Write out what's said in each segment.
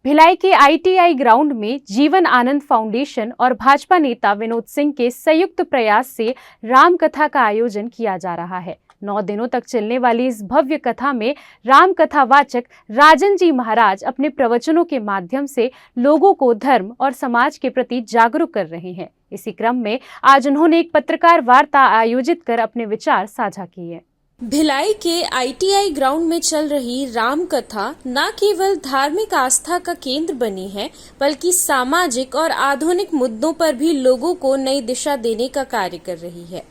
भिलाई के ITI ground में Jeevan Anand foundation और भाजपा नेता विनोद सिंह के संयुक्त प्रयास से राम कथा का आयोजन किया जा रहा है। 9 दिनों तक चलने वाली इस भव्य कथा में राम कथावाचक राजन जी महाराज अपने प्रवचनों के माध्यम से लोगों को धर्म और समाज के प्रति जागरूक कर रहे हैं। इसी क्रम में आज उन्होंने एक पत्रकार वार्ता आयोजित कर अपने विचार साझा किए। भिलाई के ITI ग्राउंड में चल रही राम कथा न केवल धार्मिक आस्था का केंद्र बनी है, बल्कि सामाजिक और आधुनिक मुद्दों पर भी लोगों को नई दिशा देने का कार्य कर रही है।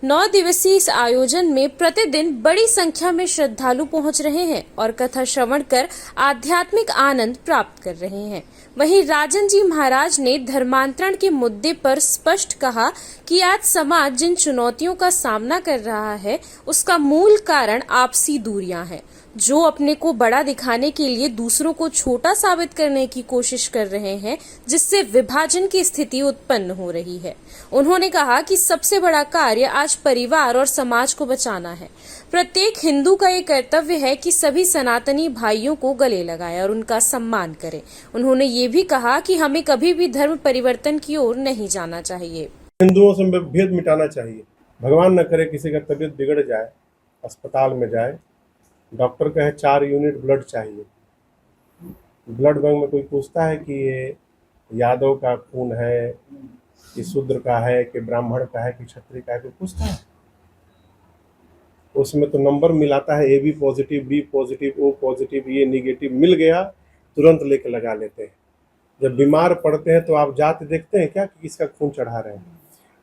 9 दिवसीय इस आयोजन में प्रतिदिन बड़ी संख्या में श्रद्धालु पहुंच रहे हैं और कथा श्रवण कर आध्यात्मिक आनंद प्राप्त कर रहे हैं। वहीं राजन जी महाराज ने धर्मांतरण के मुद्दे पर स्पष्ट कहा कि आज समाज जिन चुनौतियों का सामना कर रहा है, उसका मूल कारण आपसी दूरियां हैं, जो अपने को बड़ा दिखाने के लिए दूसरों को छोटा साबित करने की कोशिश कर रहे हैं, जिससे विभाजन की स्थिति उत्पन्न हो रही है। उन्होंने कहा कि सबसे बड़ा कार्य आज परिवार और समाज को बचाना है। प्रत्येक हिंदू का ये कर्तव्य है कि सभी सनातनी भाइयों को गले लगाए और उनका सम्मान करें। उन्होंने ये भी कहा कि हमें कभी भी धर्म परिवर्तन की ओर नहीं जाना चाहिए। हिंदुओं से भेद मिटाना चाहिए। भगवान न करे किसी का तबीयत बिगड़ जाए, अस्पताल में जाए, डॉक्टर कहे 4 यूनिट ब्लड चाहिए। ब्लड बैंक में कोई पूछता है कि ये यादव का खून है, कि शूद्र का है, कि ब्राह्मण का है, कि क्षत्रिय का है, कोई पूछता है? उसमें तो नंबर मिलाता है, AB positive, B positive, O positive, ये निगेटिव मिल गया, तुरंत लेके लगा लेते हैं। जब बीमार पड़ते हैं तो आप जाति देखते हैं क्या कि किसका खून चढ़ा रहे हैं?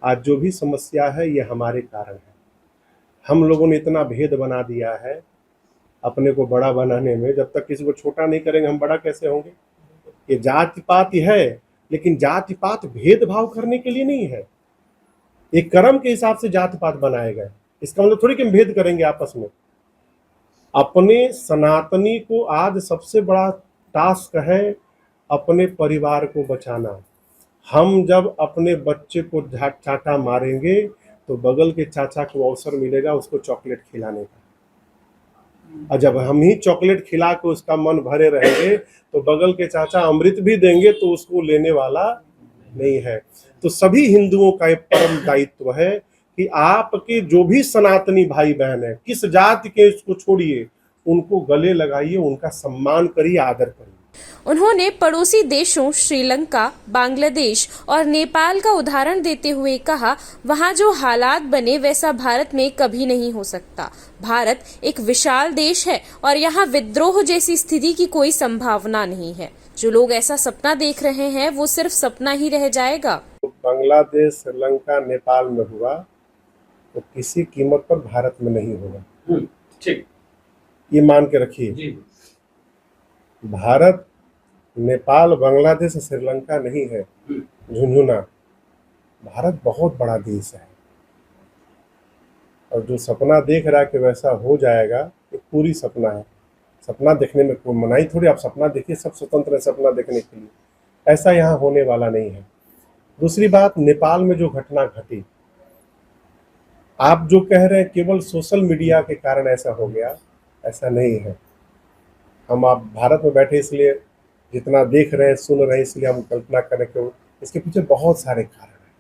आज जो भी समस्या है ये हमारे कारण है। हम लोगों ने इतना भेद बना दिया है अपने को बड़ा बनाने में। जब तक किसी को छोटा नहीं करेंगे हम बड़ा कैसे होंगे? ये जाति पात है, लेकिन जाति पात भेदभाव करने के लिए नहीं है। एक कर्म के हिसाब से जाति पात बनाए गए। इसका मतलब थोड़ी कि हम भेद करेंगे आपस में। अपने सनातनी को आज सबसे बड़ा टास्क है अपने परिवार को बचाना। हम जब अपने बच्चे को चाटा मारेंगे तो बगल के चाचा को अवसर मिलेगा उसको चॉकलेट खिलाने का, और जब हम ही चॉकलेट खिला के उसका मन भरे रहेंगे तो बगल के चाचा अमृत भी देंगे तो उसको लेने वाला नहीं है। तो सभी हिंदुओं का एक परम दायित्व है कि आपके जो भी सनातनी भाई बहन है, किस जाति के, इसको छोड़िए, उनको गले लगाइए, उनका सम्मान करिए, आदर करिए। उन्होंने पड़ोसी देशों श्रीलंका, बांग्लादेश और नेपाल का उदाहरण देते हुए कहा, वहां जो हालात बने वैसा भारत में कभी नहीं हो सकता। भारत एक विशाल देश है और यहाँ विद्रोह जैसी स्थिति की कोई संभावना नहीं है। जो लोग ऐसा सपना देख रहे हैं वो सिर्फ सपना ही रह जाएगा। बांग्लादेश, श्रीलंका, नेपाल में हुआ तो किसी कीमत पर भारत में नहीं होगा। ठीक, ये मान के रखिए। भारत, नेपाल, बांग्लादेश, श्रीलंका नहीं है झुंझुना। भारत बहुत बड़ा देश है और जो सपना देख रहा है कि वैसा हो जाएगा, ये पूरी सपना है। सपना देखने में कोई मनाही थोड़ी। आप सपना देखिए, सब स्वतंत्र है सपना देखने के लिए। ऐसा यहाँ होने वाला नहीं है। दूसरी बात, नेपाल में जो घटना घटी, आप जो कह रहे हैं केवल सोशल मीडिया के कारण ऐसा हो गया, ऐसा नहीं है। हम आप भारत में बैठे इसलिए जितना देख रहे हैं, सुन रहे हैं, इसलिए हम कल्पना करें कि इसके पीछे बहुत सारे कारण हैं,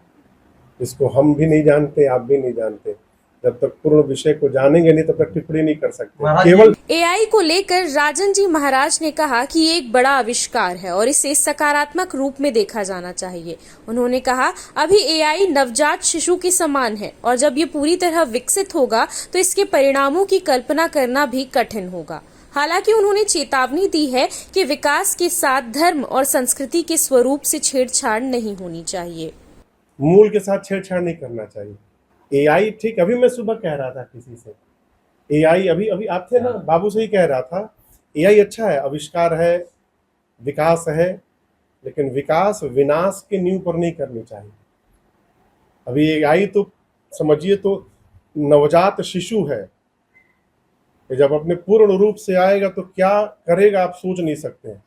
इसको हम भी नहीं जानते, आप भी नहीं जानते। जब तक पूर्ण विषय को जानेंगे नहीं तब तक टिप्पणी नहीं कर सकते। केवल AI को लेकर राजन जी महाराज ने कहा कि ये एक बड़ा आविष्कार है और इसे सकारात्मक रूप में देखा जाना चाहिए। उन्होंने कहा, अभी AI नवजात शिशु के समान है और जब ये पूरी तरह विकसित होगा तो इसके परिणामों की कल्पना करना भी कठिन होगा। हालांकि उन्होंने चेतावनी दी है कि विकास के साथ धर्म और संस्कृति के स्वरूप से छेड़छाड़ नहीं होनी चाहिए। मूल के साथ छेड़छाड़ नहीं करना चाहिए। AI ठीक, अभी मैं सुबह कह रहा था किसी से, AI अभी आप थे ना, बाबू से ही कह रहा था, AI अच्छा है, आविष्कार है, विकास है, लेकिन विकास विनाश के नींव पर नहीं करनी चाहिए। अभी AI तो समझिए तो नवजात शिशु है, जब अपने पूर्ण रूप से आएगा तो क्या करेगा आप सोच नहीं सकते हैं।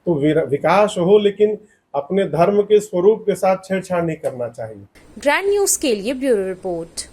तो विकास हो, लेकिन अपने धर्म के स्वरूप के साथ छेड़छाड़ नहीं करना चाहिए। ग्रैंड न्यूज के लिए ब्यूरो रिपोर्ट।